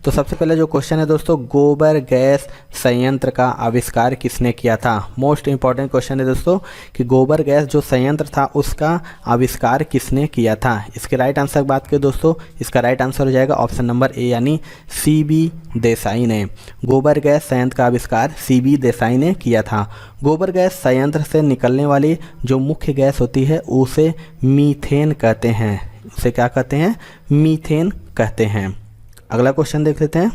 तो सबसे पहले जो क्वेश्चन है दोस्तों, गोबर गैस संयंत्र का आविष्कार किसने किया था। मोस्ट इंपॉर्टेंट क्वेश्चन है दोस्तों कि गोबर गैस जो संयंत्र था उसका आविष्कार किसने किया था। इसके राइट आंसर की बात करें दोस्तों, इसका राइट आंसर हो जाएगा ऑप्शन नंबर ए यानी CB देसाई ने। गोबर गैस संयंत्र का आविष्कार CB देसाई ने किया था। गोबर गैस संयंत्र से निकलने वाली जो मुख्य गैस होती है उसे मीथेन कहते हैं। उसे क्या कहते हैं? मीथेन कहते हैं। अगला क्वेश्चन देख लेते हैं।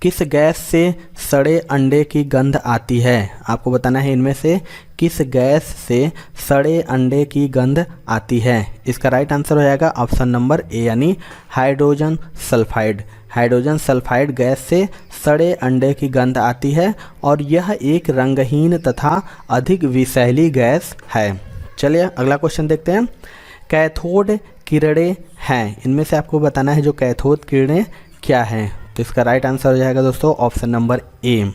किस गैस से सड़े अंडे की गंध आती है। आपको बताना है इनमें से किस गैस से सड़े अंडे की गंध आती है। इसका राइट आंसर हो जाएगा ऑप्शन नंबर ए यानी hydrogen sulphide. Hydrogen sulphide gas से सड़े अंडे की गंध आती है और यह एक रंगहीन तथा अधिक विषैली गैस है। चलिए अगला क्वेश्चन देखते हैं। कैथोड किरणें हैं, इनमें से आपको बताना है जो कैथोड किरणें क्या हैं। तो इसका राइट आंसर हो जाएगा दोस्तों ऑप्शन नंबर ए।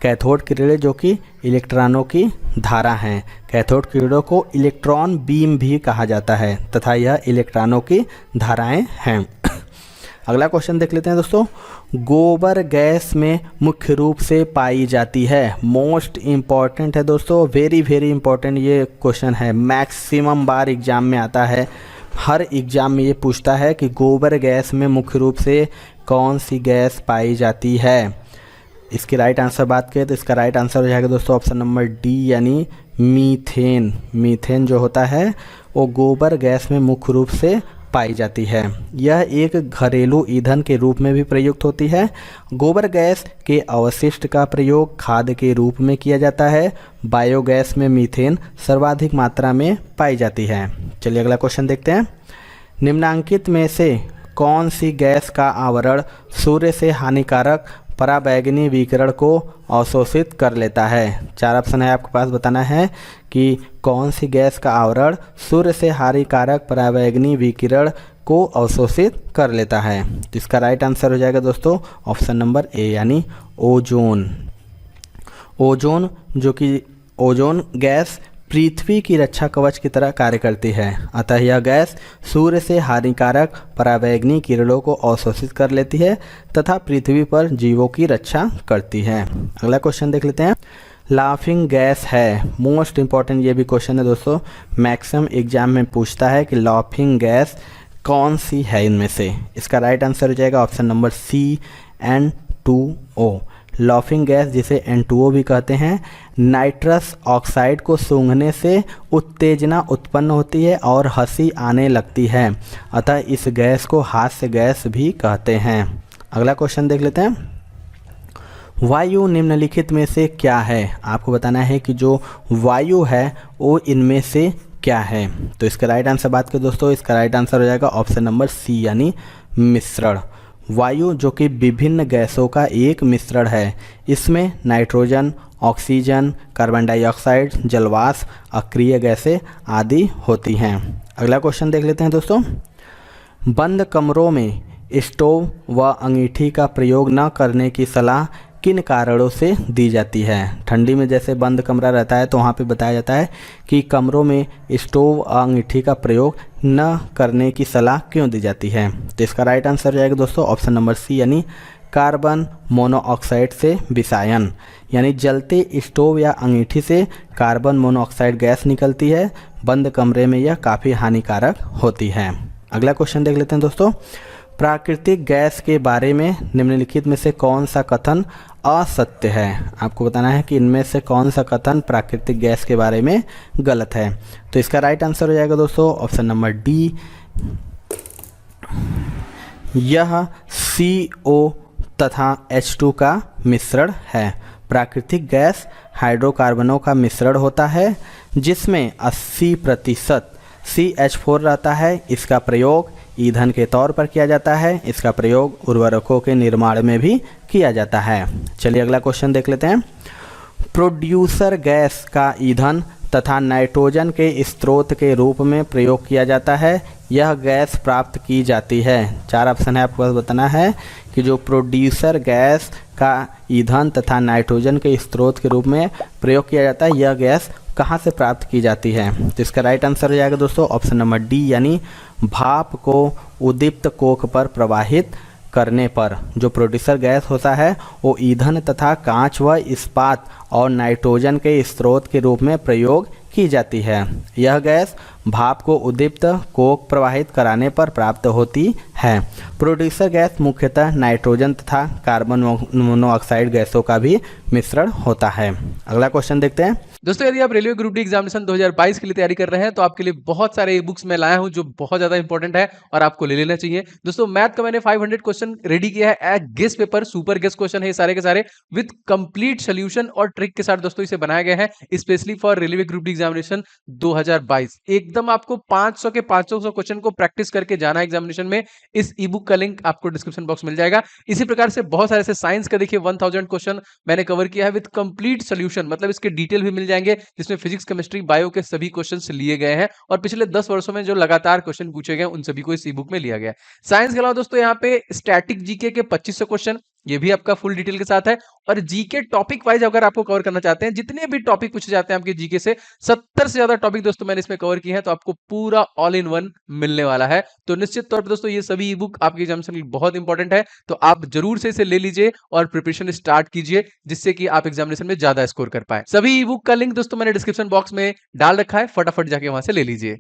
कैथोड किरणें जो कि इलेक्ट्रॉनों की धारा हैं। कैथोड किरणों को इलेक्ट्रॉन बीम भी कहा जाता है तथा यह इलेक्ट्रॉनों की धाराएं हैं। अगला क्वेश्चन देख लेते हैं दोस्तों। गोबर गैस में मुख्य रूप से पाई जाती है। मोस्ट इम्पॉर्टेंट है दोस्तों, वेरी वेरी इंपॉर्टेंट ये क्वेश्चन है। मैक्सिमम बार एग्जाम में आता है, हर एग्जाम में ये पूछता है कि गोबर गैस में मुख्य रूप से कौन सी गैस पाई जाती है। इसकी राइट आंसर बात करें तो इसका राइट आंसर हो जाएगा दोस्तों ऑप्शन नंबर डी यानी मीथेन। मीथेन जो होता है वो गोबर गैस में मुख्य रूप से पाई जाती है। यह एक घरेलू ईंधन के रूप में भी प्रयुक्त होती है। गोबर गैस के अवशिष्ट का प्रयोग खाद के रूप में किया जाता है। बायोगैस में मीथेन सर्वाधिक मात्रा में पाई जाती है। चलिए अगला क्वेश्चन देखते हैं। निम्नांकित में से कौन सी गैस का आवरण सूर्य से हानिकारक पराबैंगनी विकिरण को अवशोषित कर लेता है। चार ऑप्शन है आपके पास, बताना है कि कौन सी गैस का आवरण सूर्य से हानिकारक पराबैंगनी विकिरण को अवशोषित कर लेता है। तो इसका राइट आंसर हो जाएगा दोस्तों ऑप्शन नंबर ए यानी ओजोन। ओजोन जो कि ओजोन गैस पृथ्वी की रक्षा कवच की तरह कार्य करती है, अतः यह गैस सूर्य से हानिकारक पराबैंगनी किरणों को अवशोषित कर लेती है तथा पृथ्वी पर जीवों की रक्षा करती है। अगला क्वेश्चन देख लेते हैं। लाफिंग गैस है, मोस्ट इंपॉर्टेंट ये भी क्वेश्चन है दोस्तों, मैक्सिमम एग्जाम में पूछता है कि लाफिंग गैस कौन सी है इनमें से। इसका राइट आंसर हो जाएगा option number C N2O। Laughing gas जिसे N2O भी कहते हैं, नाइट्रस ऑक्साइड को सूंघने से उत्तेजना उत्पन्न होती है और हंसी आने लगती है, अतः इस गैस को हास्य गैस भी कहते हैं। अगला क्वेश्चन देख लेते हैं। वायु निम्नलिखित में से क्या है। आपको बताना है कि जो वायु है वो इनमें से क्या है। तो इसका राइट आंसर बात करें दोस्तों, इसका राइट आंसर हो जाएगा ऑप्शन नंबर सी यानी मिश्रण। वायु जो कि विभिन्न गैसों का एक मिश्रण है। इसमें नाइट्रोजन, ऑक्सीजन, कार्बन डाइऑक्साइड, जलवाष्प, अक्रिय गैसें आदि होती हैं। अगला क्वेश्चन देख लेते हैं दोस्तों। बंद कमरों में स्टोव व अंगीठी का प्रयोग न करने की सलाह किन कारणों से दी जाती है। ठंडी में जैसे बंद कमरा रहता है तो वहाँ पे बताया जाता है कि कमरों में स्टोव और अंगीठी का प्रयोग न करने की सलाह क्यों दी जाती है। तो इसका राइट आंसर हो जाएगा दोस्तों ऑप्शन नंबर सी यानी कार्बन मोनोऑक्साइड से विषायन। यानी जलते स्टोव या अंगीठी से कार्बन मोनोऑक्साइड गैस निकलती है, बंद कमरे में यह काफ़ी हानिकारक होती है। अगला क्वेश्चन देख लेते हैं दोस्तों। प्राकृतिक गैस के बारे में निम्नलिखित में से कौन सा कथन असत्य है। आपको बताना है कि इनमें से कौन सा कथन प्राकृतिक गैस के बारे में गलत है। तो इसका राइट आंसर हो जाएगा दोस्तों ऑप्शन नंबर डी। यह CO तथा H2 का मिश्रण है। प्राकृतिक गैस हाइड्रोकार्बनों का मिश्रण होता है जिसमें 80% CH4 रहता है। इसका प्रयोग ईंधन के तौर पर किया जाता है। इसका प्रयोग उर्वरकों के निर्माण में भी किया जाता है। चलिए अगला क्वेश्चन देख लेते हैं। प्रोड्यूसर गैस का ईंधन तथा नाइट्रोजन के स्रोत के रूप में प्रयोग किया जाता है। यह गैस प्राप्त की जाती है। चार ऑप्शन है आपको बस बताना है कि जो प्रोड्यूसर गैस का ईंधन तथा नाइट्रोजन के स्रोत के रूप में प्रयोग किया जाता है, यह गैस कहाँ से प्राप्त की जाती है। तो इसका राइट आंसर हो जाएगा दोस्तों ऑप्शन नंबर डी यानी भाप को उद्दीप्त कोक पर प्रवाहित करने पर जो प्रोड्यूसर गैस होता है वो ईंधन तथा कांच व इस्पात और नाइट्रोजन के स्रोत के रूप में प्रयोग की जाती है। यह गैस भाप को उद्दीप्त कोक प्रवाहित कराने पर प्राप्त होती है। प्रोड्यूसर गैस मुख्यतः नाइट्रोजन तथा कार्बन मोनोऑक्साइड गैसों का भी मिश्रण होता है। अगला क्वेश्चन देखते हैं। दोस्तों यदि आप रेलवे ग्रुप डी एग्जामिनेशन 2022 के लिए तैयारी कर रहे हैं तो आपके लिए बहुत सारे बुक्स मैं लाया हूं जो बहुत ज्यादा इंपॉर्टेंट है और आपको ले लेना चाहिए। दोस्तों मैथ का मैंने 500 क्वेश्चन रेडी किया है as guess paper, super guess question है सारे के सारे विद कंप्लीट सोल्यूशन और ट्रिक के साथ दोस्तों इसे बनाया गया है specially for railway group D examination 2022। एकदम आपको 500 के 500 क्वेश्चन को प्रैक्टिस करके जाना है एग्जामिनेशन में। इस ई बुक का लिंक आपको डिस्क्रिप्शन बॉक्स मिल जाएगा। इसी प्रकार से बहुत सारे साइंस का देखिए 1000 क्वेश्चन मैंने कवर किया है विद कंप्लीट सोल्यूशन, मतलब इसके डिटेल भी मिल जाएंगे जिसमें फिजिक्स केमिस्ट्री बायो के सभी क्वेश्चंस लिए गए हैं और पिछले 10 वर्षों में जो लगातार क्वेश्चन पूछे गए उन सभी को इस ई बुक में लिया गया है। साइंस के अलावा दोस्तों यहाँ पे स्टैटिक जीके के 2500 क्वेश्चन ये भी आपका फुल डिटेल के साथ है और जीके टॉपिक वाइज अगर आपको कवर करना चाहते हैं जितने भी टॉपिक पूछे जाते हैं आपके जीके से 70 से ज्यादा टॉपिक दोस्तों मैंने इसमें कवर किए हैं तो आपको पूरा ऑल इन वन मिलने वाला है। तो निश्चित तौर पर दोस्तों ये सभी ई बुक आपके एग्जामिनेशन के लिए बहुत इंपॉर्टेंट है, तो आप जरूर से इसे ले लीजिए और प्रिपरेशन स्टार्ट कीजिए जिससे कि आप एग्जामिनेशन में ज्यादा स्कोर कर पाए। सभी ई बुक का लिंक दोस्तों मैंने डिस्क्रिप्शन बॉक्स में डाल रखा है, फटाफट जाके वहां से ले लीजिए।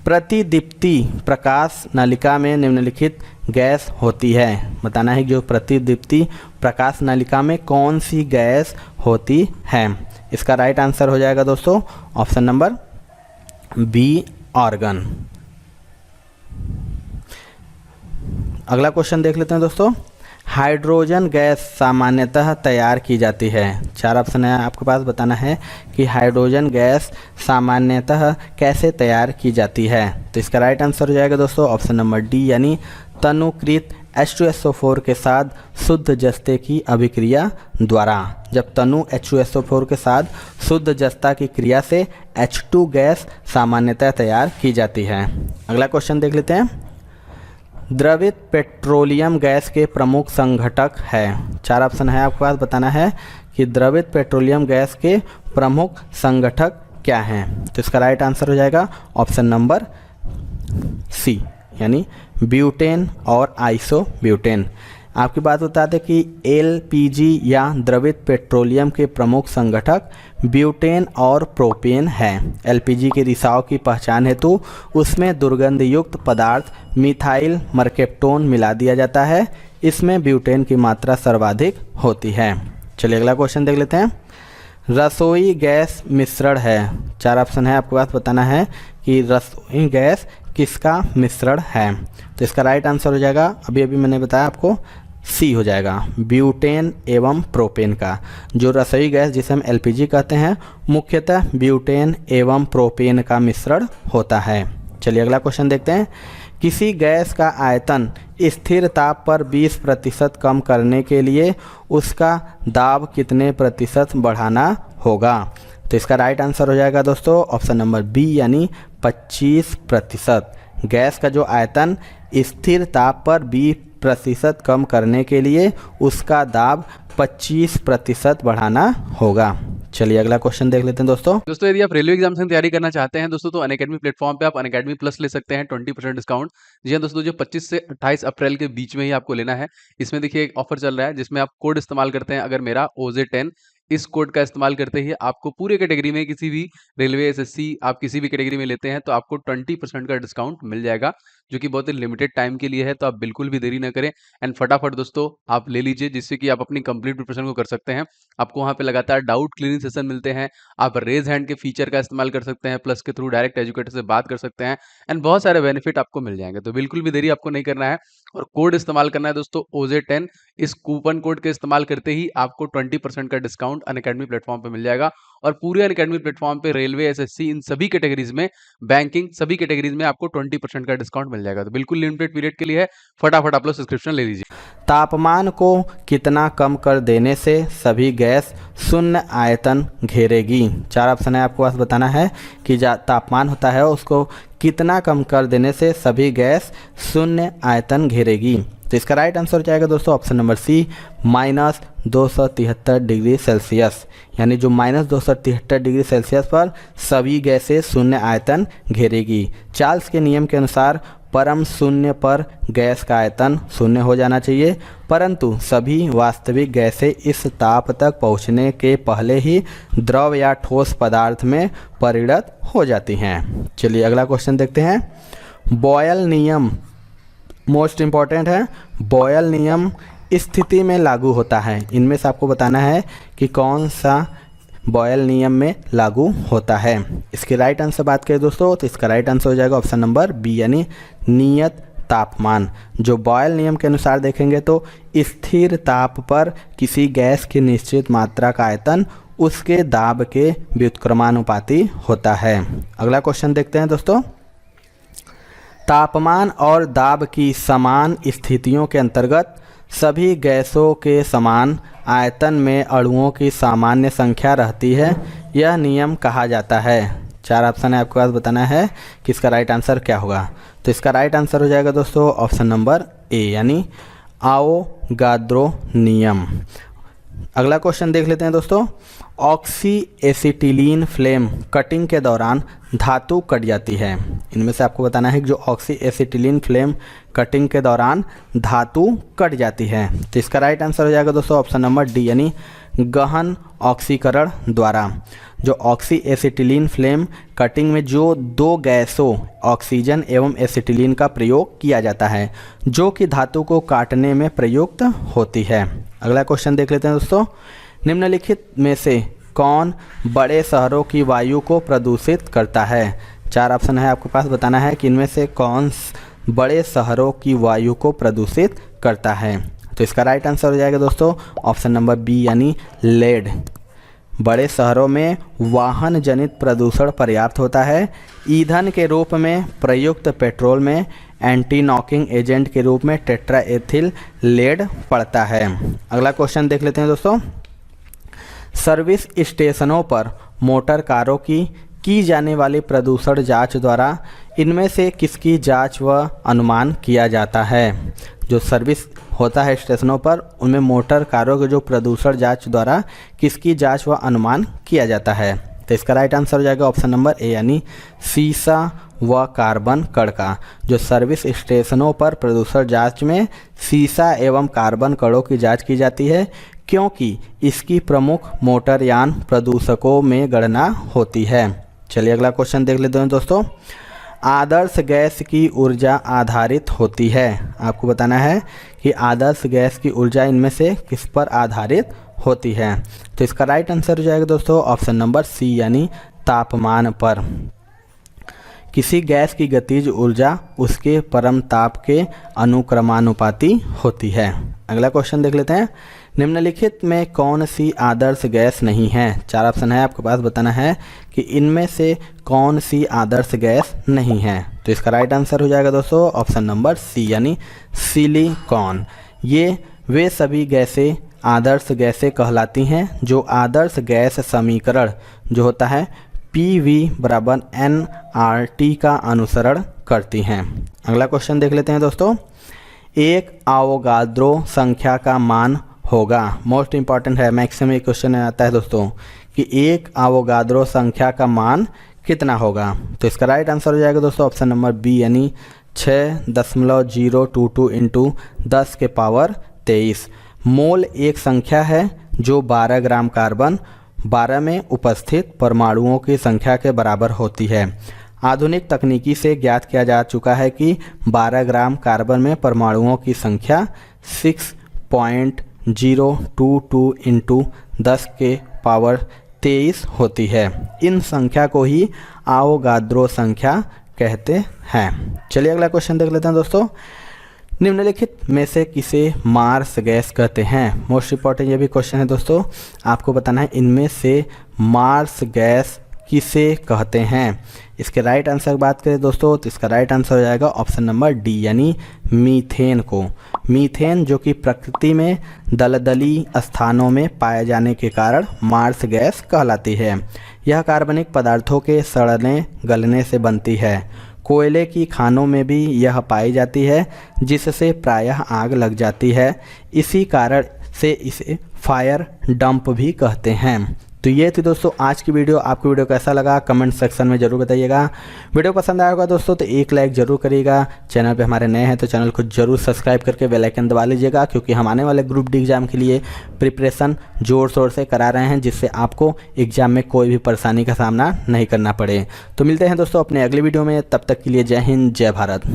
प्रतिदीप्ति प्रकाश नलिका में निम्नलिखित गैस होती है। बताना है जो प्रतिदीप्ति प्रकाश नलिका में कौन सी गैस होती है। इसका राइट आंसर हो जाएगा दोस्तों ऑप्शन नंबर बी, आर्गन। अगला क्वेश्चन देख लेते हैं दोस्तों। हाइड्रोजन गैस सामान्यतः तैयार की जाती है। 4 ऑप्शन है आपके पास, बताना है कि हाइड्रोजन गैस सामान्यतः कैसे तैयार की जाती है। तो इसका राइट आंसर हो जाएगा दोस्तों ऑप्शन नंबर डी, यानी तनुकृत H2SO4 के साथ शुद्ध जस्ते की अभिक्रिया द्वारा। जब तनु H2SO4 के साथ शुद्ध जस्ता की क्रिया से H2 गैस सामान्यतः तैयार की जाती है। अगला क्वेश्चन देख लेते हैं। द्रवित पेट्रोलियम गैस के प्रमुख संघटक है। 4 ऑप्शन है आपके पास, बताना है कि द्रवित पेट्रोलियम गैस के प्रमुख संघटक क्या हैं। तो इसका राइट आंसर हो जाएगा ऑप्शन नंबर सी, यानी ब्यूटेन और आइसोब्यूटेन। आपकी बात बता दें कि LPG या द्रवित पेट्रोलियम के प्रमुख संघटक ब्यूटेन और प्रोपेन है। LPG के रिसाव की पहचान हेतु उसमें दुर्गंधयुक्त पदार्थ मिथाइल मर्केप्टोन मिला दिया जाता है। इसमें ब्यूटेन की मात्रा सर्वाधिक होती है। चलिए अगला क्वेश्चन देख लेते हैं। रसोई गैस मिश्रण है। 4 ऑप्शन है आपके पास, बताना है कि रसोई गैस किसका मिश्रण है। तो इसका राइट आंसर हो जाएगा, अभी मैंने बताया आपको, सी हो जाएगा, ब्यूटेन एवं प्रोपेन का। जो रसोई गैस जिसे हम LPG कहते हैं मुख्यतः ब्यूटेन एवं प्रोपेन का मिश्रण होता है। चलिए अगला क्वेश्चन देखते हैं। किसी गैस का आयतन स्थिर ताप पर 20% कम करने के लिए उसका दाब कितने प्रतिशत बढ़ाना होगा। तो इसका राइट आंसर हो जाएगा दोस्तों ऑप्शन नंबर बी, यानी 25%। गैस का जो आयतन स्थिर ताप पर 20% कम करने के लिए उसका दाब 25% बढ़ाना होगा। चलिए अगला क्वेश्चन देख लेते हैं दोस्तों यदि आप रेलवे एग्जाम की तैयारी करना चाहते हैं दोस्तों तो अनअकैडमी प्लेटफॉर्म पे आप अनअकैडमी प्लस ले सकते हैं 20% डिस्काउंट। जी हाँ दोस्तों, जो 25 से 28 अप्रैल के बीच में ही आपको लेना है। इसमें देखिए एक ऑफर चल रहा है जिसमें आप कोड इस्तेमाल करते हैं, अगर मेरा OJ10 इस कोड का इस्तेमाल करते ही आपको पूरे कैटेगरी में किसी भी रेलवे SSC आप किसी भी कैटेगरी में लेते हैं तो आपको 20% का डिस्काउंट मिल जाएगा, जो कि बहुत ही लिमिटेड टाइम के लिए है। तो आप बिल्कुल भी देरी ना करें एंड फटाफट दोस्तों आप ले लीजिए, जिससे कि आप अपनी कंप्लीट प्रिपरेशन को कर सकते हैं। आपको वहाँ पे लगातार डाउट क्लियरिंग सेशन मिलते हैं, आप रेज हैंड के फीचर का इस्तेमाल कर सकते हैं, प्लस के थ्रू डायरेक्ट एजुकेटर से बात कर सकते हैं एंड बहुत सारे बेनिफिट आपको मिल जाएंगे। तो बिल्कुल भी देरी आपको नहीं करना है और कोड इस्तेमाल करना है दोस्तों OJ10। इस कूपन कोड के इस्तेमाल करते ही आपको 20% का डिस्काउंट अनअकैडमी प्लेटफॉर्म पे मिल जाएगा। और पूरे अनअकैडमी प्लेटफॉर्म पे रेलवे SSC इन सभी कैटेगरीज में, बैंकिंग सभी कैटेगरीज में आपको 20% का डिस्काउंट मिल जाएगा। तो बिल्कुल लिमिटेड पीरियड के लिए है, फटाफट आप लोग सब्सक्रिप्शन ले लीजिए। तापमान को कितना कम कर देने से सभी गैस शून्य आयतन घेरेगी। 4 ऑप्शन है आपको पास, बताना है कि तापमान होता है उसको कितना कम कर देने से सभी गैस शून्य आयतन घेरेगी। तो इसका राइट आंसर हो जाएगा दोस्तों option number C, -273 degree Celsius. यानी जो -273 डिग्री सेल्सियस पर सभी गैसें शून्य आयतन घेरेगी। चार्ल्स के नियम के अनुसार परम शून्य पर गैस का आयतन शून्य हो जाना चाहिए, परंतु सभी वास्तविक गैसें इस ताप तक पहुंचने के पहले ही द्रव या ठोस पदार्थ में परिणत हो जाती हैं। चलिए अगला क्वेश्चन देखते हैं। बॉयल नियम मोस्ट इम्पॉर्टेंट है। बॉयल नियम स्थिति में लागू होता है। इनमें से आपको बताना है कि कौन सा बॉयल नियम में लागू होता है। इसके राइट आंसर बात करें दोस्तों तो इसका राइट आंसर हो जाएगा ऑप्शन नंबर बी यानी नियत तापमान। जो बॉयल नियम के अनुसार देखेंगे तो स्थिर ताप पर किसी गैस की निश्चित मात्रा का आयतन उसके दाब के व्युत्क्रमानुपाती होता है। अगला क्वेश्चन देखते हैं दोस्तों। तापमान और दाब की समान स्थितियों के अंतर्गत सभी गैसों के समान आयतन में अणुओं की सामान्य संख्या रहती है। यह नियम कहा जाता है। 4 ऑप्शन है, आपके पास बताना है कि इसका राइट आंसर क्या होगा। तो इसका राइट आंसर हो जाएगा दोस्तों ऑप्शन नंबर ए यानी आवोगाद्रो नियम। अगला क्वेश्चन देख लेते हैं दोस्तों। ऑक्सी एसिटिलीन फ्लेम कटिंग के दौरान धातु कट जाती है। इनमें से आपको बताना है कि जो ऑक्सी एसिटिलीन फ्लेम कटिंग के दौरान धातु कट जाती है। तो इसका राइट आंसर हो जाएगा दोस्तों ऑप्शन नंबर डी यानी गहन ऑक्सीकरण द्वारा। जो ऑक्सी एसिटिलीन फ्लेम कटिंग में जो 2 गैसों ऑक्सीजन एवं एसिटिलीन का प्रयोग किया जाता है जो कि धातु को काटने में प्रयुक्त होती है। अगला क्वेश्चन देख लेते हैं दोस्तों। निम्नलिखित में से कौन बड़े शहरों की वायु को प्रदूषित करता है। 4 ऑप्शन है, आपके पास बताना है कि इनमें से कौन बड़े शहरों की वायु को प्रदूषित करता है। तो इसका राइट आंसर हो जाएगा दोस्तों ऑप्शन नंबर बी यानी लेड। बड़े शहरों में वाहन जनित प्रदूषण पर्याप्त होता है। ईंधन के रूप में प्रयुक्त पेट्रोल में एंटी नॉकिंग एजेंट के रूप में टेट्राएथिल लेड पड़ता है। अगला क्वेश्चन देख लेते हैं दोस्तों। सर्विस स्टेशनों पर मोटर कारों की जाने वाली प्रदूषण जांच द्वारा इनमें से किसकी जांच व अनुमान किया जाता है। जो सर्विस होता है स्टेशनों पर उनमें मोटर कारों के जो प्रदूषण जांच द्वारा किसकी जांच व अनुमान किया जाता है। तो इसका राइट आंसर हो जाएगा ऑप्शन नंबर ए यानी सीसा व कार्बन कण का। जो सर्विस स्टेशनों पर प्रदूषण जांच में सीसा एवं कार्बन कणों की जांच की जाती है क्योंकि इसकी प्रमुख मोटरयान प्रदूषकों में गणना होती है। चलिए अगला क्वेश्चन देख लेते हैं दोस्तों। आदर्श गैस की ऊर्जा आधारित होती है। आपको बताना है कि आदर्श गैस की ऊर्जा इनमें से किस पर आधारित होती है। तो इसका राइट आंसर हो जाएगा दोस्तों ऑप्शन नंबर सी यानी तापमान पर। किसी गैस की गतिज ऊर्जा उसके परम ताप के अनुक्रमानुपाती होती है। अगला क्वेश्चन देख लेते हैं। निम्नलिखित में कौन सी आदर्श गैस नहीं है। 4 ऑप्शन है, आपके पास बताना है कि इनमें से कौन सी आदर्श गैस नहीं है। तो इसका राइट आंसर हो जाएगा दोस्तों ऑप्शन नंबर सी यानी सिलिकॉन। ये वे सभी गैसें आदर्श गैसें कहलाती हैं जो आदर्श गैस समीकरण जो होता है PV बराबर nRT का अनुसरण करती हैं। अगला क्वेश्चन देख लेते हैं दोस्तों। एक आवोगाद्रो संख्या का मान होगा। मोस्ट इंपॉर्टेंट है, मैक्सिमम ये क्वेश्चन आता है दोस्तों कि एक आवोगाद्रो संख्या का मान कितना होगा। तो इसका राइट आंसर हो जाएगा दोस्तों ऑप्शन नंबर बी यानी 6.022 इंटू 10 के पावर 23। मोल एक संख्या है जो 12 ग्राम कार्बन 12 में उपस्थित परमाणुओं की संख्या के बराबर होती है। आधुनिक तकनीकी से ज्ञात किया जा चुका है कि 12 ग्राम कार्बन में परमाणुओं की संख्या 6.022 इंटू 10 के पावर 23 होती है। इन संख्या को ही आवोगाद्रो संख्या कहते हैं। चलिए अगला क्वेश्चन देख लेते हैं दोस्तों। निम्नलिखित में से किसे मार्स गैस कहते हैं। मोस्ट इंपॉर्टेंट ये भी क्वेश्चन है दोस्तों, आपको बताना है इनमें से मार्स गैस किसे कहते हैं। इसके राइट आंसर की बात करें दोस्तों तो इसका राइट आंसर हो जाएगा ऑप्शन नंबर डी यानी मीथेन को। मीथेन जो कि प्रकृति में दलदली स्थानों में पाए जाने के कारण मार्स गैस कहलाती है। यह कार्बनिक पदार्थों के सड़ने गलने से बनती है। कोयले की खानों में भी यह पाई जाती है जिससे प्रायः आग लग जाती है। इसी कारण से इसे फायर डंप भी कहते हैं। तो ये थी दोस्तों आज की वीडियो। आपको वीडियो कैसा लगा कमेंट सेक्शन में जरूर बताइएगा। वीडियो पसंद आया होगा दोस्तों तो एक लाइक जरूर करिएगा। चैनल पे हमारे नए हैं तो चैनल को जरूर सब्सक्राइब करके बेल आइकन दबा लीजिएगा, क्योंकि हम आने वाले ग्रुप डी एग्जाम के लिए प्रिपरेशन जोर शोर से करा रहे हैं, जिससे आपको एग्जाम में कोई भी परेशानी का सामना नहीं करना पड़े। तो मिलते हैं दोस्तों अपने अगले वीडियो में, तब तक के लिए जय हिंद जय भारत।